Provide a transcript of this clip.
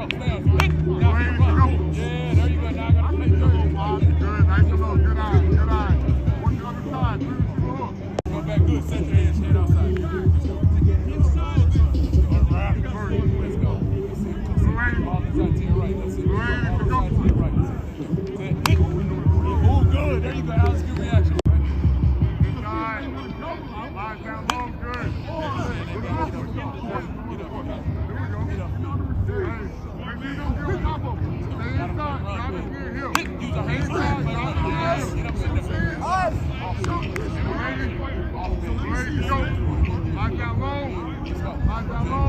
stay on. Hit. Now hit run. Yeah, there you go. Now I got to play third. Good, nice and low. Good eye, good eye. Watch the other side. Move to the hook. Go back good. Set your hands straight outside. Let's go. Let's see. All inside to your right. Let's see. All inside to your right. Let's see. Hit. Oh, good. There you go. Alex, good reaction. Good side. Line down low. Good. Use our hands. Play right. Yes. Get up in there. Ready to go. Line down low. Line down low.